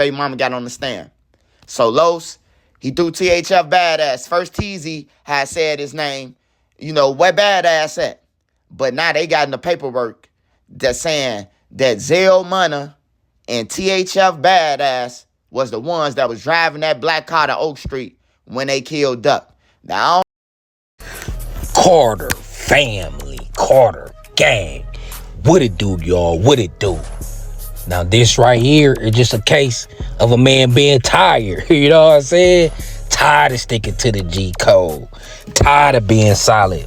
Baby mama got on the stand. So Los, he threw THF BadAss. First TZ had said his name. You know, where BadAss at? But now they got in the paperwork that's saying that Munna and THF BadAss was the ones that was driving that black car to Oak Street when they killed Duck. Now, Carter family, Carter gang. What it do, y'all? What it do? Now, this right here is just a case of a man being tired. You know what I'm saying? Tired of sticking to the G code. Tired of being solid.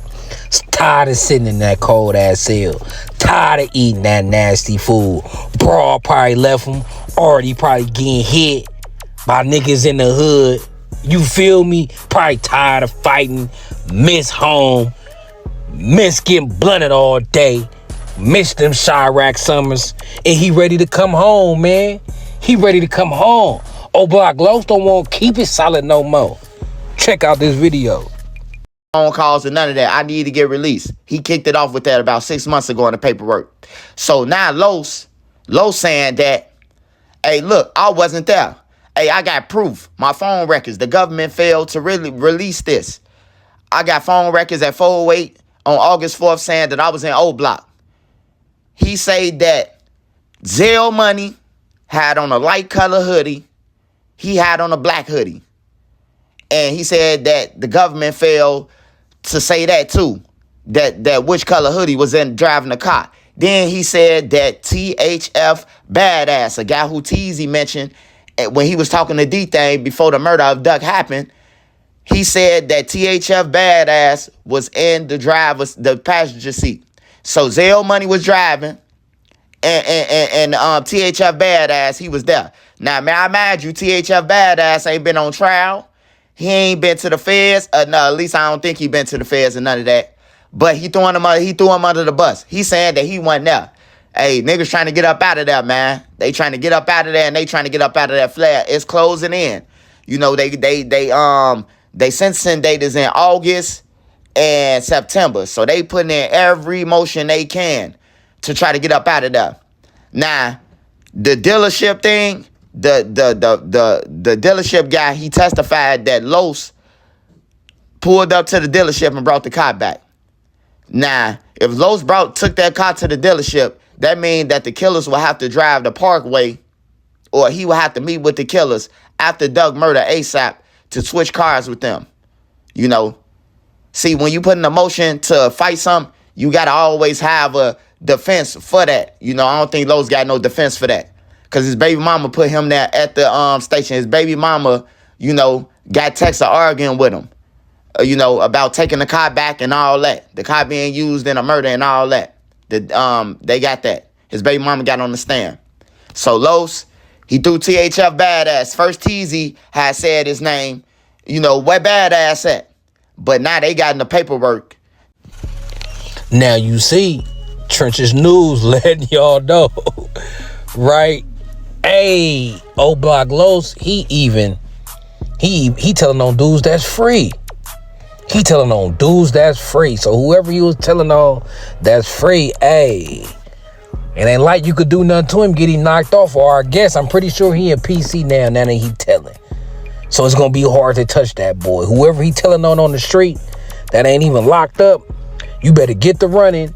Tired of sitting in that cold ass cell. Tired of eating that nasty food. Bro probably left him. Already probably getting hit by niggas in the hood. You feel me? Probably tired of fighting. Miss home. Miss getting blunted all day. Miss them Chirac summers. And he ready to come home, man. He ready to come home. Oblock Los don't want to keep it solid no more. Check out this video. Phone calls and none of that. I need to get released. He kicked it off with that about 6 months ago in the paperwork. So now Los saying that, hey, look, I wasn't there. Hey, I got proof. My phone records. The government failed to really release this. I got phone records at 408 on August 4th saying that I was in Oblock. He said that Zell Money had on a light color hoodie. He had on a black hoodie. And he said that the government failed to say that too. That which color hoodie was in driving the car. Then he said that THF BadAss, a guy who TZ mentioned when he was talking to D-Thing before the murder of Duck happened, he said that THF BadAss was in the passenger seat. So Zell Money was driving, and THF BadAss, he was there. Now, may I mind you, THF BadAss ain't been on trial. He ain't been to the feds. No, at least I don't think he been to the feds and none of that. But he threw him under the bus. He saying that he wasn't there. Hey, niggas trying to get up out of there, man. They trying to get up out of there, and they trying to get up out of that flare. It's closing in. You know, they sentencing date is in August and September. So they putting in every motion they can to try to get up out of there. Now, the dealership thing, the dealership guy, he testified that Los pulled up to the dealership and brought the car back. Now, if Los took that car to the dealership, that means that the killers will have to drive the Parkway, or he will have to meet with the killers after Doug murder ASAP to switch cars with them. You know, see, when you put in a motion to fight something, you got to always have a defense for that. You know, I don't think Los got no defense for that. Because his baby mama put him there at the station. His baby mama, you know, got texted arguing with him, you know, about taking the car back and all that. The car being used in a murder and all that. They got that. His baby mama got on the stand. So Los, he threw THF BadAss. First TZ had said his name. You know, where BadAss at? But now they got in the paperwork. Now you see, Trenches News letting y'all know, right? Hey, Oblock Los, he telling on dudes that's free. He telling on dudes that's free. So whoever he was telling on that's free, hey, it ain't like you could do nothing to him, get him knocked off. Or I guess I'm pretty sure he in PC now that he telling. So it's gonna be hard to touch that boy. Whoever he telling on the street that ain't even locked up, you better get the running.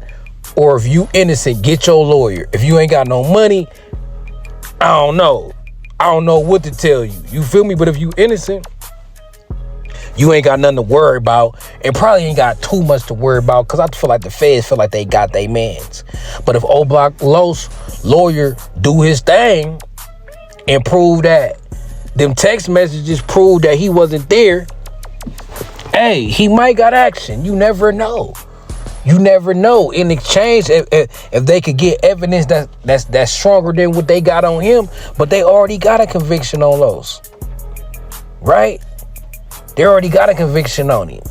Or if you innocent, get your lawyer. If you ain't got no money, I don't know what to tell you. You feel me? But if you innocent, you ain't got nothing to worry about, and probably ain't got too much to worry about, because I feel like the feds feel like they got their mans. But if Oblock Los lawyer do his thing and prove that them text messages prove that he wasn't there, hey, he might got action. You never know. You never know. In exchange, if they could get evidence that's stronger than what they got on him, but they already got a conviction on Los, right? They already got a conviction on him.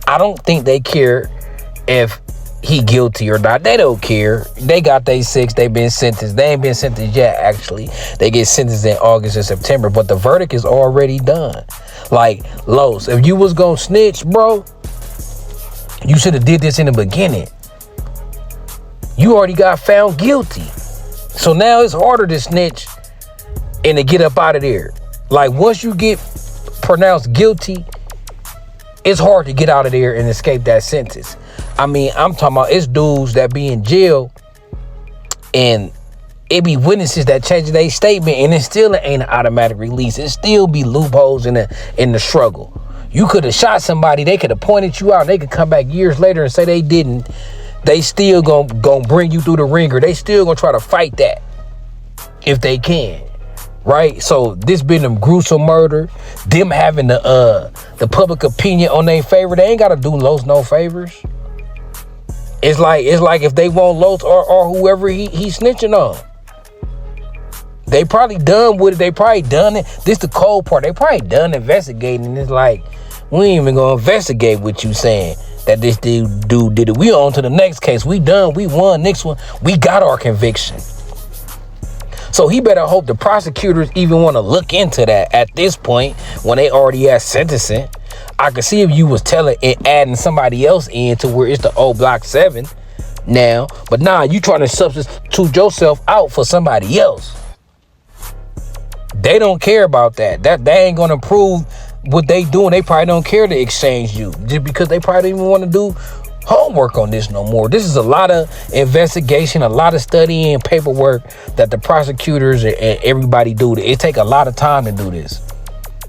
I don't think they care if he guilty or not. They don't care. They got their 6. They been sentenced. They ain't been sentenced yet, actually. They get sentenced in August and September, but the verdict is already done. Like, Los, if you was gonna snitch, bro, you should have did this in the beginning. You already got found guilty. So now it's harder to snitch and to get up out of there. Like, once you get pronounced guilty, it's hard to get out of there and escape that sentence. I mean, I'm talking about it's dudes that be in jail and it be witnesses that change their statement and it still ain't an automatic release. It still be loopholes in the struggle. You could have shot somebody, they could have pointed you out, they could come back years later and say they didn't. They still gonna bring you through the ringer. They still gonna try to fight that if they can. Right? So this been them gruesome murder, them having the public opinion on their favor. They ain't gotta do Los no favors. It's like if they want Los or whoever he snitching on. They probably done with it. They probably done it. This the cold part. They probably done investigating. It's like, we ain't even gonna investigate what you saying that this dude did it. We on to the next case. We done. We won. Next one. We got our conviction. So he better hope the prosecutors even want to look into that at this point when they already at sentencing. I could see if you was telling and adding somebody else in to where it's the Oblock 7 now. But nah, you trying to substitute yourself out for somebody else. They don't care about that. They ain't gonna prove what they doing. They probably don't care to exchange you just because they probably don't even want to do homework on this no more. This is a lot of investigation, a lot of studying, paperwork that the prosecutors and everybody do. It take a lot of time to do this.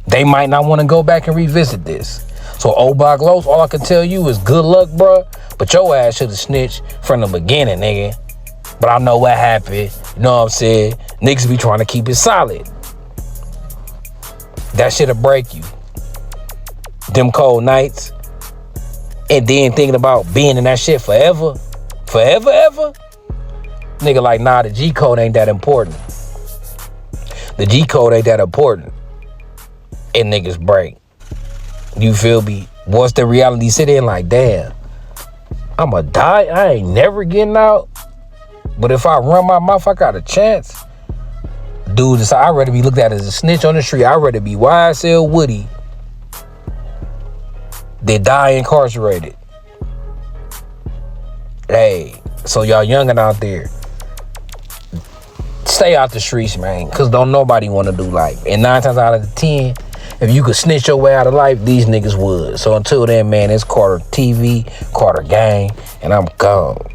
They might not want to go back and revisit this. So Oblock Los, all I can tell you is good luck, bro. But your ass should have snitched from the beginning, nigga. But I know what happened. You know what I'm saying? Niggas be trying to keep it solid. That shit'll break you. Them cold nights. And then thinking about being in that shit forever. Forever, ever? Nigga like, nah, the G code ain't that important. The G code ain't that important. And niggas break. You feel me? Once the reality sit in, like, damn, I'ma die. I ain't never getting out. But if I run my mouth, I got a chance. Dude, I'd rather be looked at as a snitch on the street. I'd rather be YSL Woody than die incarcerated. Hey, so y'all youngin' out there, stay out the streets, man, because don't nobody want to do life. And 9 times out of 10, if you could snitch your way out of life, these niggas would. So until then, man, it's Carter TV, Carter Gang, and I'm gone.